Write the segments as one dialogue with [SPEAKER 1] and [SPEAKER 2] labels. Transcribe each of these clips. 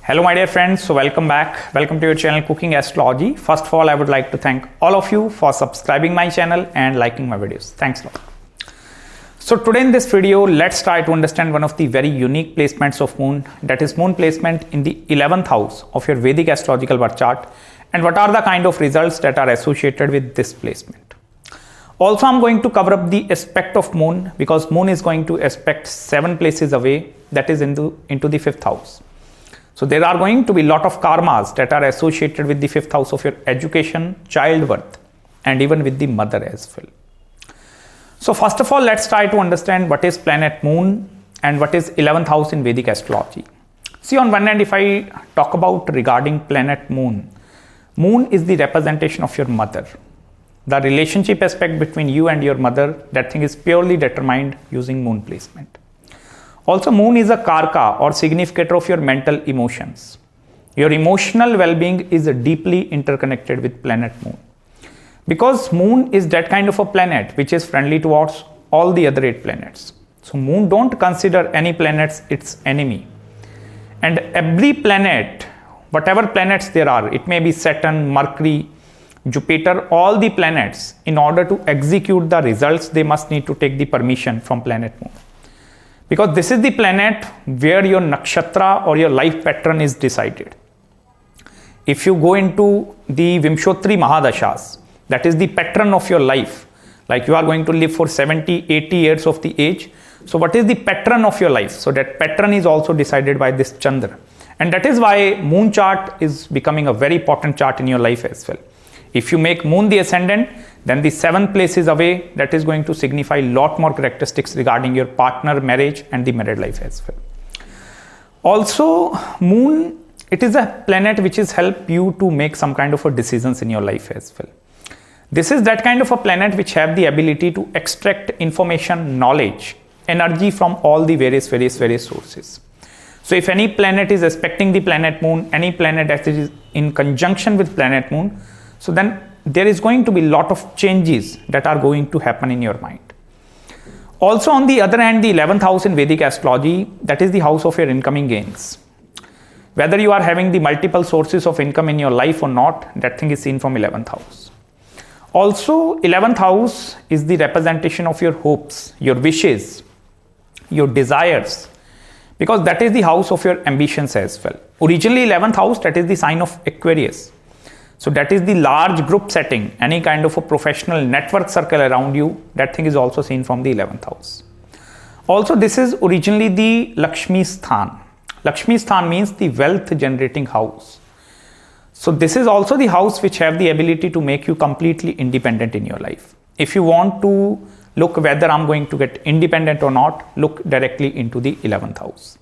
[SPEAKER 1] Hello my dear friends, so welcome back. Welcome to your channel Cooking Astrology. First of all, I would like to thank all of you for subscribing my channel and liking my videos. Thanks a lot. So today in this video, let's try to understand one of the very unique placements of moon, that is moon placement in the 11th house of your Vedic astrological birth chart, and what are the kind of results that are associated with this placement. Also, I'm going to cover up the aspect of moon because moon is going to aspect 7 places away, that is into the 5th house. So there are going to be a lot of karmas that are associated with the 5th house of your education, childbirth, and even with the mother as well. So first of all, let's try to understand what is planet moon and what is 11th house in Vedic astrology. See, on one hand, if I talk about regarding planet moon, moon is the representation of your mother. The relationship aspect between you and your mother, that thing is purely determined using moon placement. Also, moon is a karka or significator of your mental emotions. Your emotional well-being is deeply interconnected with planet moon. Because moon is that kind of a planet which is friendly towards all the other 8 planets. So moon don't consider any planets its enemy. And every planet, whatever planets there are, it may be Saturn, Mercury, Jupiter, all the planets, in order to execute the results, they must need to take the permission from planet moon. Because this is the planet where your nakshatra or your life pattern is decided. If you go into the Vimshotri Mahadashas, that is the pattern of your life, like you are going to live for 70, 80 years of the age. So what is the pattern of your life? So that pattern is also decided by this Chandra. And that is why moon chart is becoming a very important chart in your life as well. If you make moon the ascendant, then the 7th place is away. That is going to signify a lot more characteristics regarding your partner, marriage, and the married life as well. Also, moon, it is a planet which is help you to make some kind of a decisions in your life as well. This is that kind of a planet which have the ability to extract information, knowledge, energy from all the various sources. So if any planet is aspecting the planet moon, any planet that is in conjunction with planet moon, so then there is going to be a lot of changes that are going to happen in your mind. Also, on the other hand, the 11th house in Vedic astrology, that is the house of your incoming gains. Whether you are having the multiple sources of income in your life or not, that thing is seen from 11th house. Also, 11th house is the representation of your hopes, your wishes, your desires, because that is the house of your ambitions as well. Originally, 11th house, that is the sign of Aquarius. So that is the large group setting, any kind of a professional network circle around you, that thing is also seen from the 11th house. Also, this is originally the Lakshmi Sthan. Lakshmi Sthan means the wealth generating house. So this is also the house which have the ability to make you completely independent in your life. If you want to look whether I'm going to get independent or not, look directly into the 11th house.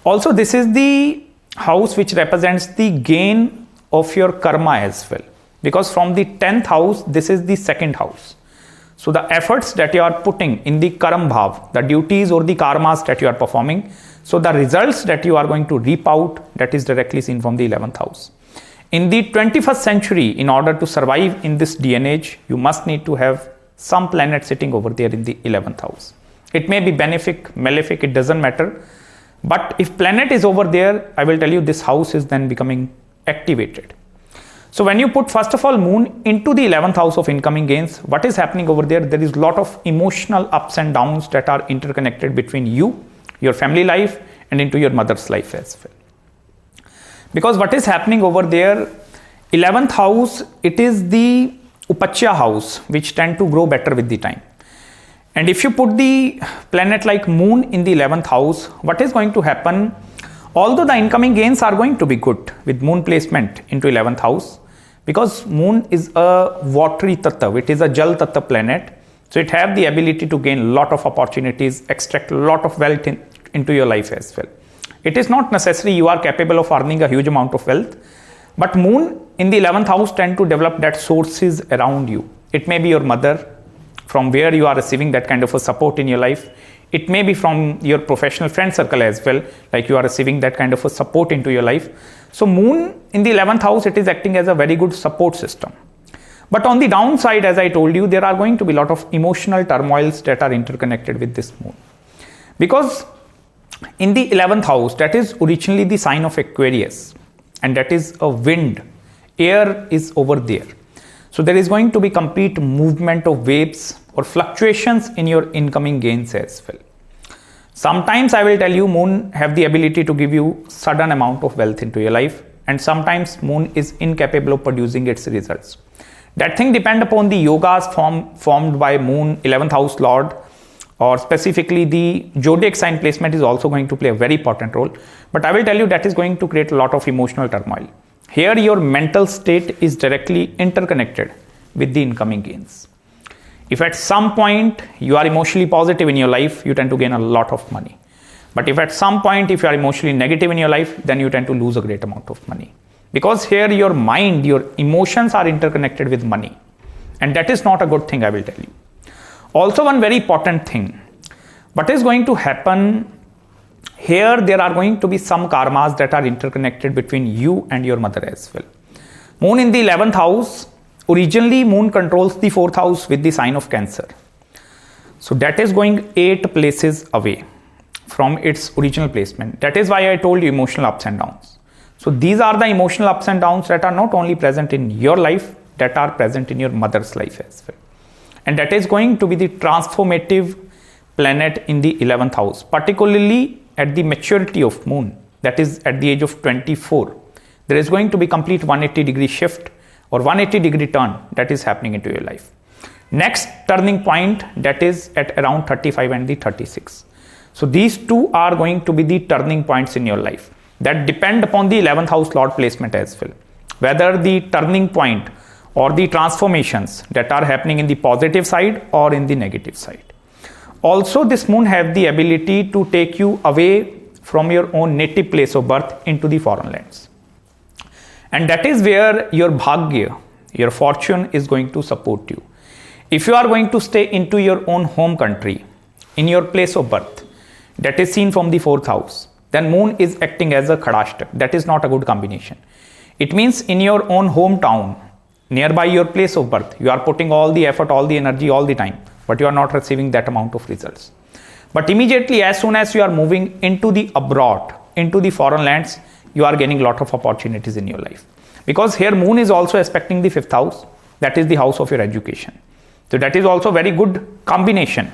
[SPEAKER 1] Also, this is the house which represents the gain of your karma as well, because from the 10th house, this is the 2nd house. So the efforts that you are putting in the karam bhav, the duties or the karmas that you are performing, so the results that you are going to reap out, that is directly seen from the 11th house. In the 21st century, in order to survive in this day and age, you must need to have some planet sitting over there in the 11th house. It may be benefic, malefic, it doesn't matter. But if planet is over there, I will tell you this house is then becoming activated. So when you put first of all moon into the 11th house of incoming gains, what is happening over there? There is a lot of emotional ups and downs that are interconnected between you, your family life, and into your mother's life as well. Because what is happening over there, 11th house, it is the Upachya house which tend to grow better with the time. And if you put the planet like moon in the 11th house, what is going to happen? Although the incoming gains are going to be good with moon placement into 11th house, because moon is a watery tattva, it is a jal tattva planet. So it have the ability to gain a lot of opportunities, extract a lot of wealth into your life as well. It is not necessary you are capable of earning a huge amount of wealth, but moon in the 11th house tend to develop that sources around you. It may be your mother, from where you are receiving that kind of a support in your life. It may be from your professional friend circle as well, like you are receiving that kind of a support into your life. So moon in the 11th house, it is acting as a very good support system. But on the downside, as I told you, there are going to be a lot of emotional turmoils that are interconnected with this moon. Because in the 11th house, that is originally the sign of Aquarius, and that is a wind, air is over there. So there is going to be complete movement of waves or fluctuations in your incoming gains as well. Sometimes I will tell you, moon have the ability to give you sudden amount of wealth into your life, and sometimes moon is incapable of producing its results. That thing depend upon the yogas formed by moon, 11th house lord, or specifically the zodiac sign placement is also going to play a very important role. But I will tell you that is going to create a lot of emotional turmoil. Here your mental state is directly interconnected with the incoming gains. If at some point you are emotionally positive in your life, you tend to gain a lot of money. But if at some point, if you are emotionally negative in your life, then you tend to lose a great amount of money. Because here your mind, your emotions are interconnected with money. And that is not a good thing, I will tell you. Also, one very important thing. What is going to happen here, there are going to be some karmas that are interconnected between you and your mother as well. Moon in the 11th house, originally moon controls the 4th house with the sign of Cancer. So that is going 8 places away from its original placement. That is why I told you emotional ups and downs. So these are the emotional ups and downs that are not only present in your life, that are present in your mother's life as well. And that is going to be the transformative planet in the 11th house, particularly at the maturity of moon, that is at the age of 24. There is going to be complete 180-degree shift or 180-degree turn that is happening into your life. Next turning point, that is at around 35 and the 36. So these two are going to be the turning points in your life that depend upon the 11th house lord placement as well. Whether the turning point or the transformations that are happening in the positive side or in the negative side. Also, this moon have the ability to take you away from your own native place of birth into the foreign lands. And that is where your bhagya, your fortune is going to support you. If you are going to stay into your own home country, in your place of birth, that is seen from the 4th house, then moon is acting as a khadashtak. That is not a good combination. It means in your own hometown, nearby your place of birth, you are putting all the effort, all the energy, all the time, but you are not receiving that amount of results. But immediately, as soon as you are moving into the abroad, into the foreign lands, you are gaining a lot of opportunities in your life. Because here moon is also aspecting the 5th house, that is the house of your education. So that is also very good combination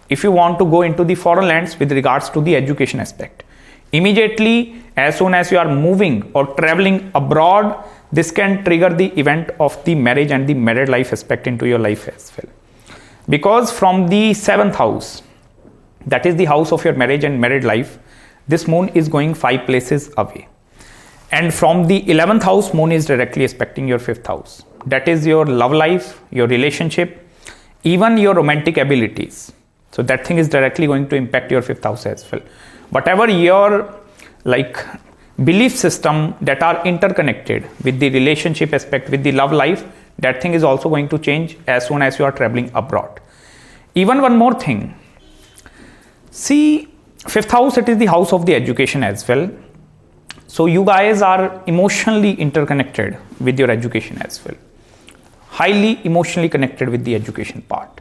[SPEAKER 1] if you want to go into the foreign lands with regards to the education aspect. Immediately, as soon as you are moving or traveling abroad, this can trigger the event of the marriage and the married life aspect into your life as well. Because from the 7th house, that is the house of your marriage and married life, this moon is going 5 places away. And from the 11th house, moon is directly aspecting your 5th house. That is your love life, your relationship, even your romantic abilities. So that thing is directly going to impact your 5th house as well. Whatever your belief system that are interconnected with the relationship aspect, with the love life, that thing is also going to change as soon as you are traveling abroad. Even one more thing. See, 5th house, it is the house of the education as well. So you guys are emotionally interconnected with your education as well. Highly emotionally connected with the education part.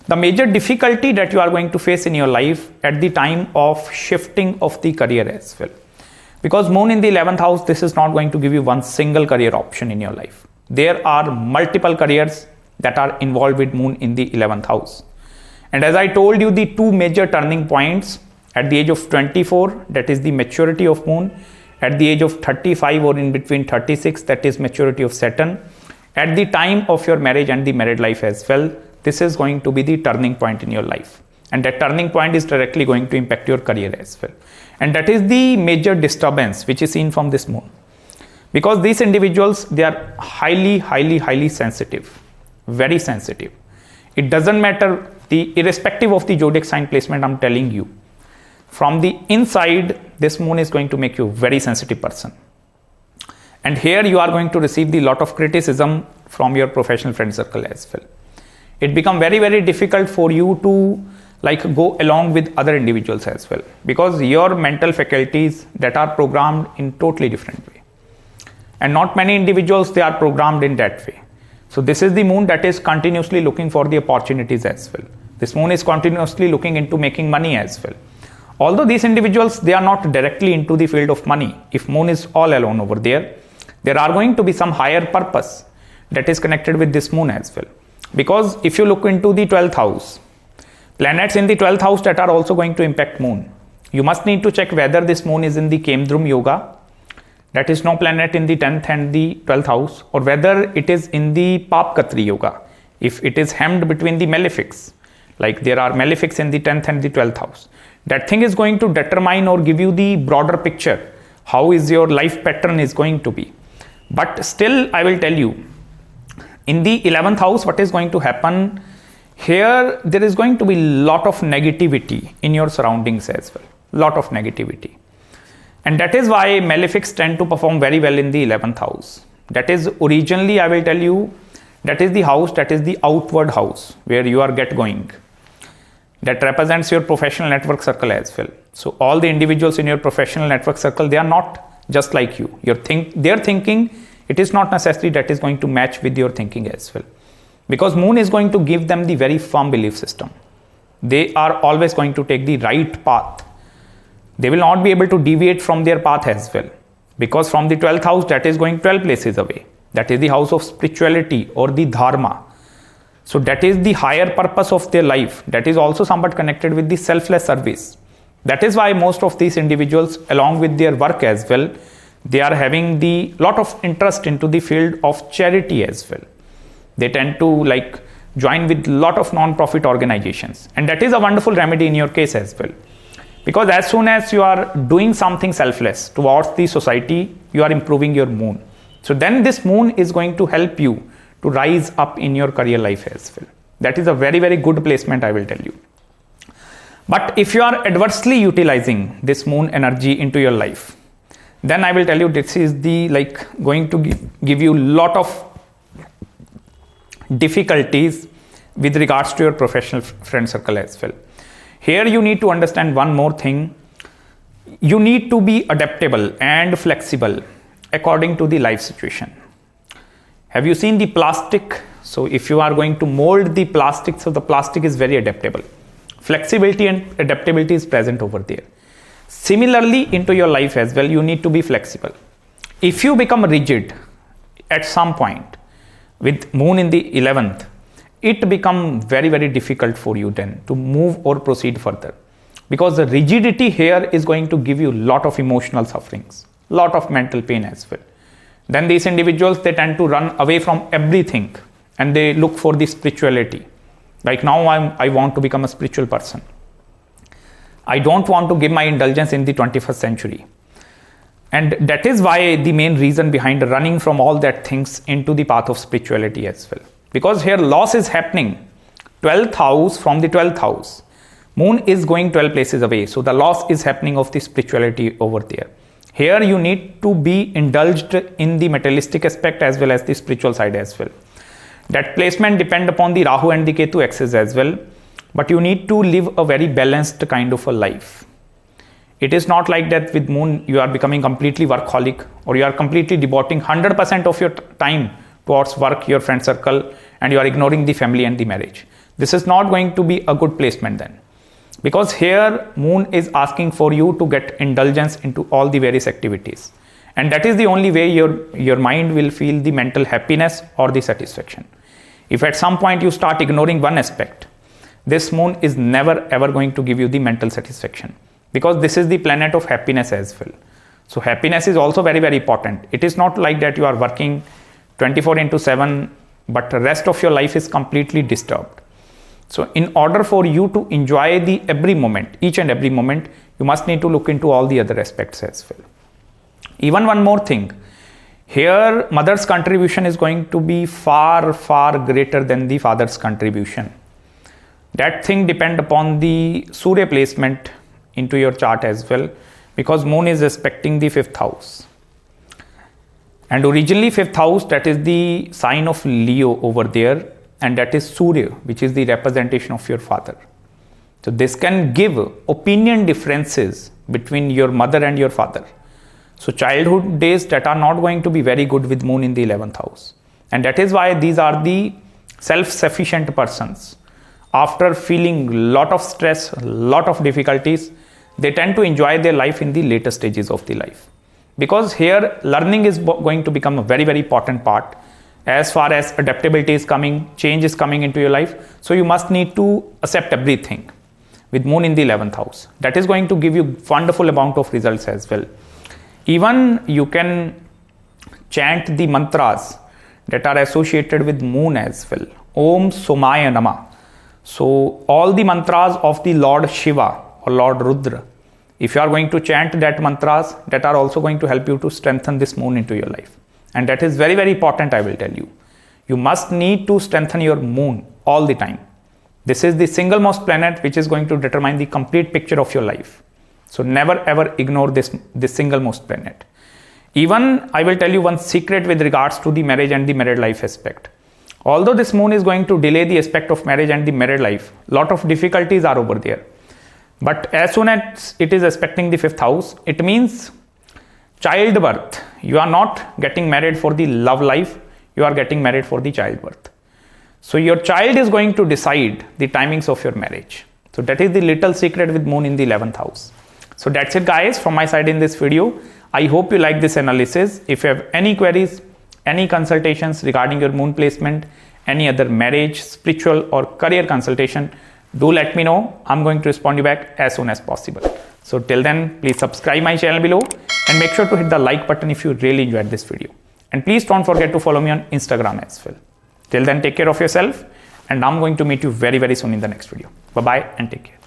[SPEAKER 1] The major difficulty that you are going to face in your life at the time of shifting of the career as well. Because moon in the 11th house, this is not going to give you one single career option in your life. There are multiple careers that are involved with moon in the 11th house. And as I told you, the 2 major turning points at the age of 24, that is the maturity of moon. At the age of 35 or in between 36, that is maturity of Saturn. At the time of your marriage and the married life as well, this is going to be the turning point in your life. And that turning point is directly going to impact your career as well. And that is the major disturbance which is seen from this moon. Because these individuals, they are highly sensitive, very sensitive. It doesn't matter, irrespective of the zodiac sign placement, I'm telling you. From the inside, this moon is going to make you a very sensitive person. And here you are going to receive the lot of criticism from your professional friend circle as well. It becomes very difficult for you to go along with other individuals as well, because your mental faculties that are programmed in totally different way. And not many individuals, they are programmed in that way. So this is the moon that is continuously looking for the opportunities as well. This moon is continuously looking into making money as well. Although these individuals, they are not directly into the field of money. If moon is all alone over there, there are going to be some higher purpose that is connected with this moon as well. Because if you look into the 12th house, planets in the 12th house that are also going to impact moon, you must need to check whether this moon is in the Kemdrum Yoga, that is no planet in the 10th and the 12th house, or whether it is in the Papkatri Yoga, if it is hemmed between the malefics, like there are malefics in the 10th and the 12th house. That thing is going to determine or give you the broader picture, how is your life pattern is going to be. But still, I will tell you, in the 11th house, what is going to happen here, there is going to be lot of negativity in your surroundings as well, lot of negativity. And that is why malefics tend to perform very well in the 11th house. That is originally, I will tell you, that is the house, that is the outward house where you are get going. That represents your professional network circle as well. So all the individuals in your professional network circle, they are not just like you. Their thinking, it is not necessary that is going to match with your thinking as well. Because moon is going to give them the very firm belief system. They are always going to take the right path. They will not be able to deviate from their path as well. Because from the 12th house, that is going 12 places away. That is the house of spirituality or the dharma. So that is the higher purpose of their life. That is also somewhat connected with the selfless service. That is why most of these individuals, along with their work as well, they are having the lot of interest into the field of charity as well. They tend to join with lot of non-profit organizations. And that is a wonderful remedy in your case as well. Because as soon as you are doing something selfless towards the society, you are improving your moon. So then this moon is going to help you to rise up in your career life as well. That is a very, very good placement, I will tell you. But if you are adversely utilizing this moon energy into your life, then I will tell you this is the going to give you lot of difficulties with regards to your professional friend circle as well. Here you need to understand one more thing. You need to be adaptable and flexible according to the life situation. Have you seen the plastic? So if you are going to mold the plastic, so the plastic is very adaptable. Flexibility and adaptability is present over there. Similarly, into your life as well, you need to be flexible. If you become rigid at some point with moon in the 11th, it becomes very, very difficult for you then to move or proceed further. Because the rigidity here is going to give you a lot of emotional sufferings, lot of mental pain as well. Then these individuals, they tend to run away from everything and they look for the spirituality. Like now I want to become a spiritual person. I don't want to give my indulgence in the 21st century. And that is why the main reason behind running from all that things into the path of spirituality as well. Because here loss is happening. 12th house from the 12th house. Moon is going 12 places away. So the loss is happening of the spirituality over there. Here you need to be indulged in the materialistic aspect as well as the spiritual side as well. That placement depends upon the Rahu and the Ketu axis as well. But you need to live a very balanced kind of a life. It is not like that with moon you are becoming completely workaholic or you are completely devoting 100% of your time towards work, your friend circle, and you are ignoring the family and the marriage. This is not going to be a good placement then. Because here moon is asking for you to get indulgence into all the various activities. And that is the only way your mind will feel the mental happiness or the satisfaction. If at some point you start ignoring one aspect, this moon is never ever going to give you the mental satisfaction. Because this is the planet of happiness as well. So happiness is also very, very important. It is not like that you are working 24/7, but the rest of your life is completely disturbed. So in order for you to enjoy the every moment, each and every moment, you must need to look into all the other aspects as well. Even one more thing, here mother's contribution is going to be far, far greater than the father's contribution. That thing depends upon the Surya placement into your chart as well, because moon is respecting the 5th house. And originally 5th house, that is the sign of Leo over there, and that is Surya, which is the representation of your father. So this can give opinion differences between your mother and your father. So childhood days that are not going to be very good with moon in the 11th house. And that is why these are the self-sufficient persons. After feeling lot of stress, lot of difficulties, they tend to enjoy their life in the later stages of the life. Because here learning is going to become a very, very important part as far as adaptability is coming, change is coming into your life. So you must need to accept everything with moon in the 11th house. That is going to give you wonderful amount of results as well. Even you can chant the mantras that are associated with moon as well. Om Somaya Nama. So all the mantras of the Lord Shiva or Lord Rudra, if you are going to chant that mantras, that are also going to help you to strengthen this moon into your life. And that is very, very important, I will tell you. You must need to strengthen your moon all the time. This is the single most planet which is going to determine the complete picture of your life. So never ever ignore this single most planet. Even I will tell you one secret with regards to the marriage and the married life aspect. Although this moon is going to delay the aspect of marriage and the married life, lot of difficulties are over there. But as soon as it is aspecting the 5th house, it means childbirth. You are not getting married for the love life, you are getting married for the childbirth. So your child is going to decide the timings of your marriage. So that is the little secret with moon in the 11th house. So that's it guys from my side in this video. I hope you like this analysis. If you have any queries, any consultations regarding your moon placement, any other marriage, spiritual or career consultation, do let me know. I'm going to respond you back as soon as possible. So till then, please subscribe my channel below and make sure to hit the like button if you really enjoyed this video. And please don't forget to follow me on Instagram as well. Till then, take care of yourself and I'm going to meet you very, very soon in the next video. Bye-bye and take care.